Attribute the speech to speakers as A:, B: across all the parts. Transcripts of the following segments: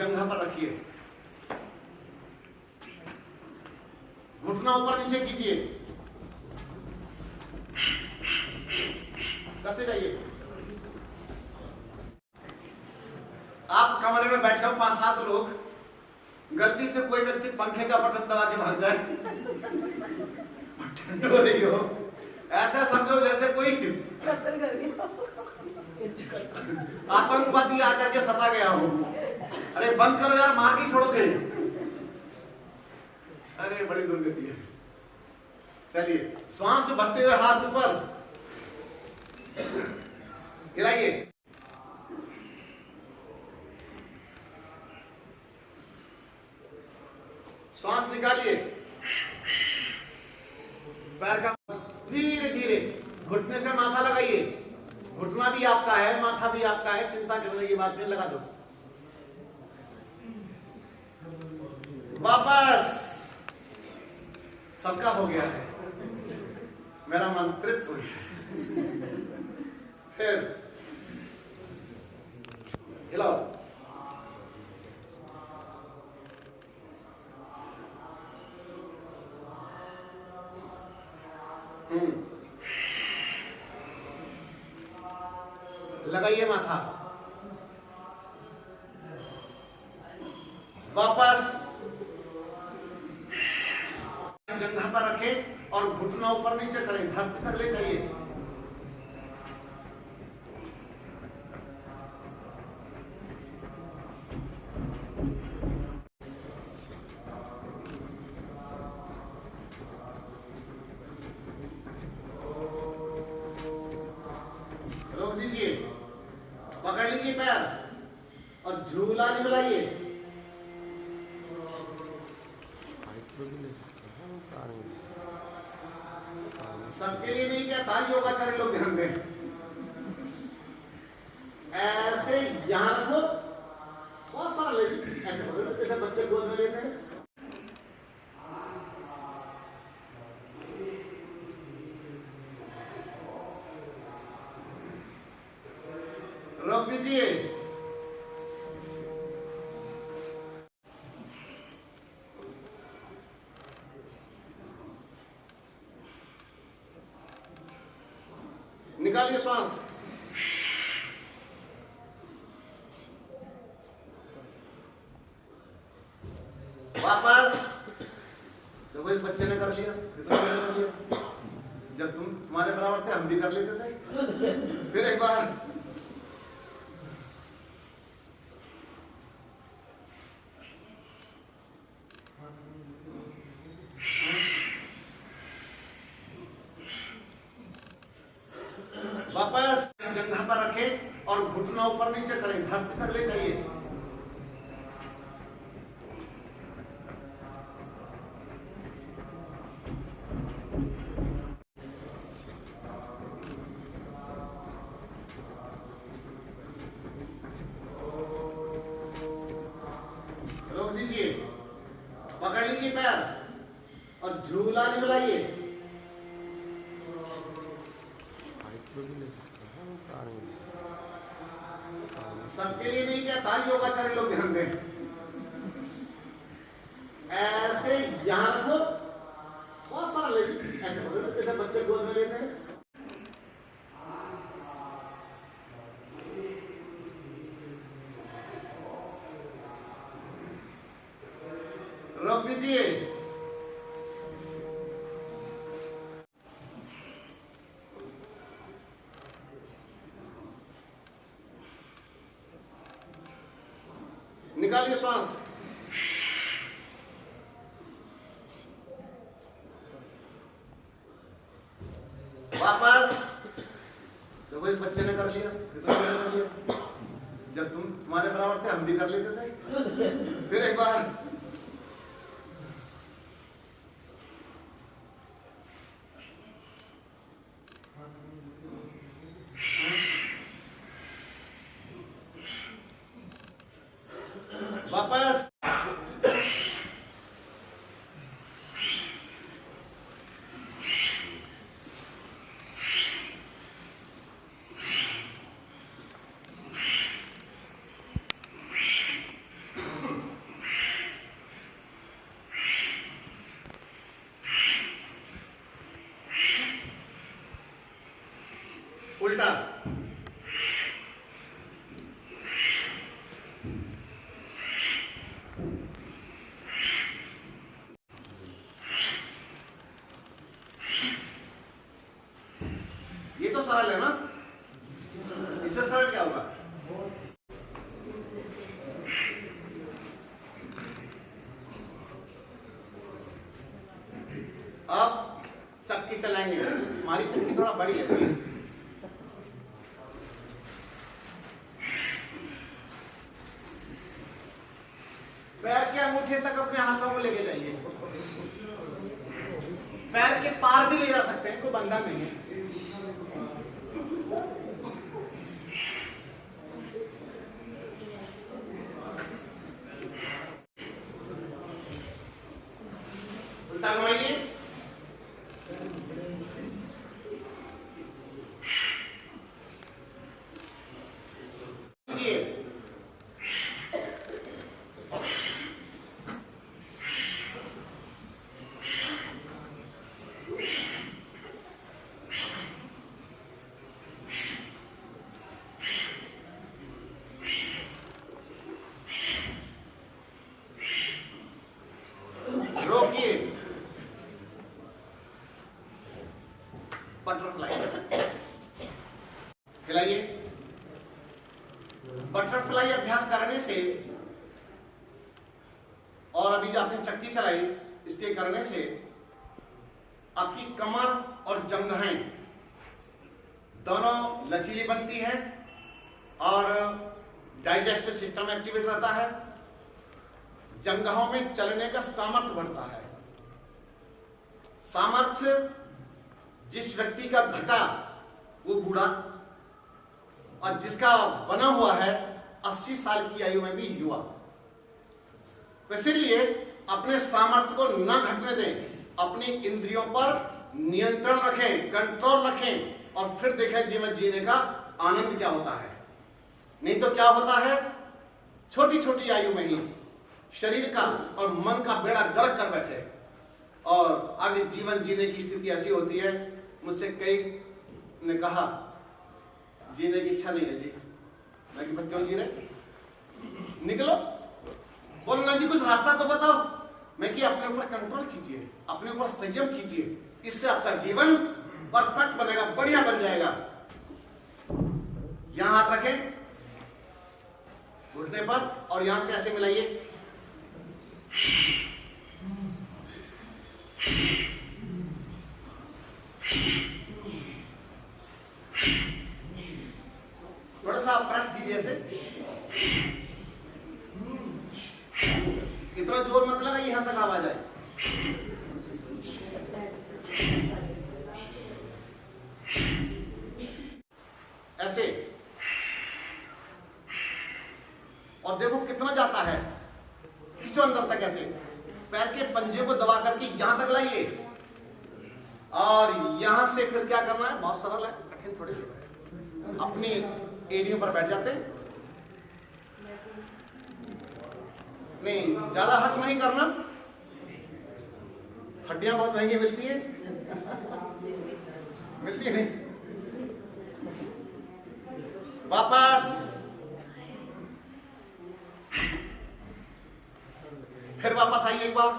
A: जंघा पर रखिए, घुटना ऊपर नीचे कीजिए, करते जाइए। आप कमरे में बैठे हो 5-7 लोग, गलती से कोई व्यक्ति पंखे का बटन दबा के भाग जाए, ठंड हो रही हो, ऐसा समझो जैसे कोई आतंकवादी आकर के सता गया हो। अरे बंद करो यार, मार के छोड़ोगे। अरे बड़ी दुर्गति है। चलिए, श्वास भरते हुए हाथ ऊपर हिलाइए, श्वास निकालिए, पैर का धीरे धीरे घुटने से माथा लगाइए, घुटना भी आपका है, माथा भी आपका है, चिंता करने की बात नहीं, लगा दो। वापस, सबका हो गया है, मेरा मन तृप्त हो गया। फिर हिलाओ, लगाइए माथा, वापस जंघा पर रखें और घुटना ऊपर नीचे करें, धरती तक ले जाइए। रोक दीजिए, पकड़ लीजिए पैर और झूला निकलाइए। सबके लिए नहीं क्या, ताली होगा, सारे लोग ध्यान दें। ऐसे यहां रखो, बहुत सारा ले, ऐसे पकड़ो जैसे बच्चे गोद में लेते हैं। रोक दीजिए, निकालिए श्वास, वापस। देखो इस बच्चे ने कर लिया, कर लिया। जब तुम्हारे बराबर थे हम भी कर लेते थे। फिर एक बार, वापस जंघा पर रखें और घुटना ऊपर नीचे करें, धरती तक ले जाइए। रोक दीजिए, पकड़ लीजिए पैर और झूला निकलाइए। सबके लिए नहीं क्या, ताली होगा, सारे लोग ध्यान दें। ऐसे यहां रखो, बहुत सारा ले, ऐसे पकड़ो जैसे बच्चे गोद में लेते हैं। रोक दीजिए, निकालिए श्वास, वापस। देखो इस बच्चे ने कर लिया, कर लिया। जब तुम्हारे बराबर थे हम भी कर लेते थे। फिर एक बार, वापस। उल्टा। ये तो सरल है ना, इससे सरल क्या होगा? अब चक्की चलाएंगे, हमारी चक्की थोड़ा बड़ी है, पैर के अंगूठे तक अपने हाथों को लेके जाइए, पैर के पार भी ले जा सकते हैं, कोई बंधन नहीं है। उल्टा घुमाइए, रोकिए, बटरफ्लाई खिलाइए। बटरफ्लाई अभ्यास करने से और अभी जो आपने चक्की चलाई इसके करने से आपकी कमर और जंघें दोनों लचीली बनती है और डाइजेस्टिव सिस्टम एक्टिवेट रहता है, जंघों में चलने का सामर्थ्य बढ़ता है। सामर्थ्य जिस व्यक्ति का घटा वो बूढ़ा और जिसका बना हुआ है 80 साल की आयु में भी युवा। तो इसीलिए अपने सामर्थ्य को न घटने दें, अपनी इंद्रियों पर नियंत्रण रखें, कंट्रोल रखें और फिर देखें जीवन जीने का आनंद क्या होता है। नहीं तो क्या होता है, छोटी छोटी आयु में ही शरीर का और मन का बेड़ा गर्क कर बैठे और आगे जीवन जीने की स्थिति ऐसी होती है। मुझसे कई ने कहा जीने की इच्छा नहीं है जी, मैं कि क्यों जी रहे, निकलो, बोलो ना जी कुछ रास्ता तो बताओ। मैं कि अपने ऊपर कंट्रोल कीजिए, अपने ऊपर संयम कीजिए, इससे आपका जीवन परफेक्ट बनेगा, बढ़िया बन जाएगा। यहां हाथ रखें घुटने पर और यहां से ऐसे मिलाइए, थोड़ा सा प्रेस कीजिए ऐसे, इतना जोर मत लगाइए यहां तक आवाज आए। ऐसे और देखो कितना जाता है, खींचो अंदर तक, ऐसे पैर के पंजे को दबा करके यहां तक लाइए और यहां से फिर क्या करना है, बहुत सरल है, कठिन थोड़ी है। अपनी एड़ियों पर बैठ जाते, नहीं ज्यादा हट नहीं करना, हड्डियां बहुत महंगी मिलती है, मिलती है नहीं। वापस, फिर वापस आइए एक बार,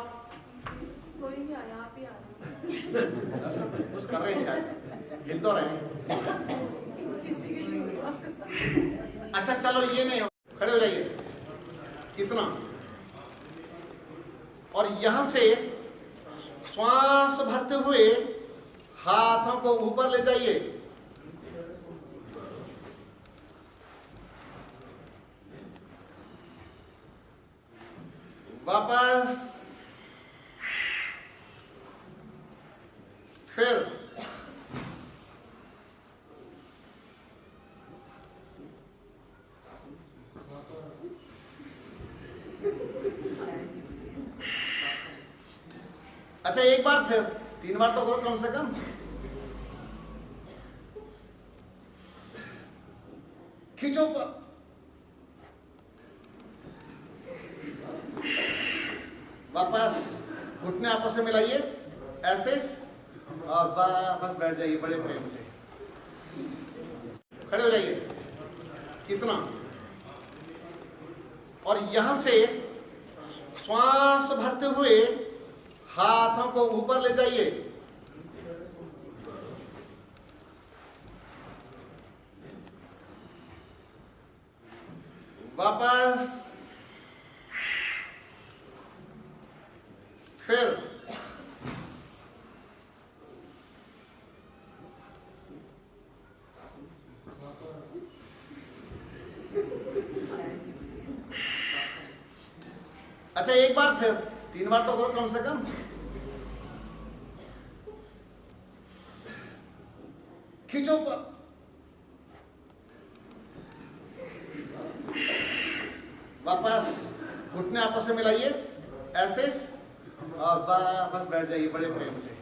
B: कोई नहीं आया, आप ही आ रहे
A: कुछ कर रहे हैं शायद, हिल तो रहे हैं।
B: किसी के नहीं हुआ।
A: अच्छा चलो ये नहीं हो, खड़े हो जाइए इतना, और यहां से श्वास भरते हुए हाथों को ऊपर ले जाइए, वापस, फिर अच्छा एक बार, फिर 3 बार तो करो कम से कम। खींचो ऊपर, वापस घुटने आपस में मिलाइए ऐसे और वापस बैठ जाइए बड़े प्रेम से। खड़े हो जाइए, इतना। और यहां से श्वास भरते हुए हाथों को ऊपर ले जाइए, वापस, फिर अच्छा एक बार, फिर 3 बार तो करो कम से कम। खींचो ऊपर, वापस घुटने आपस में मिलाइए ऐसे, और बस बैठ जाइए बड़े प्रेम से।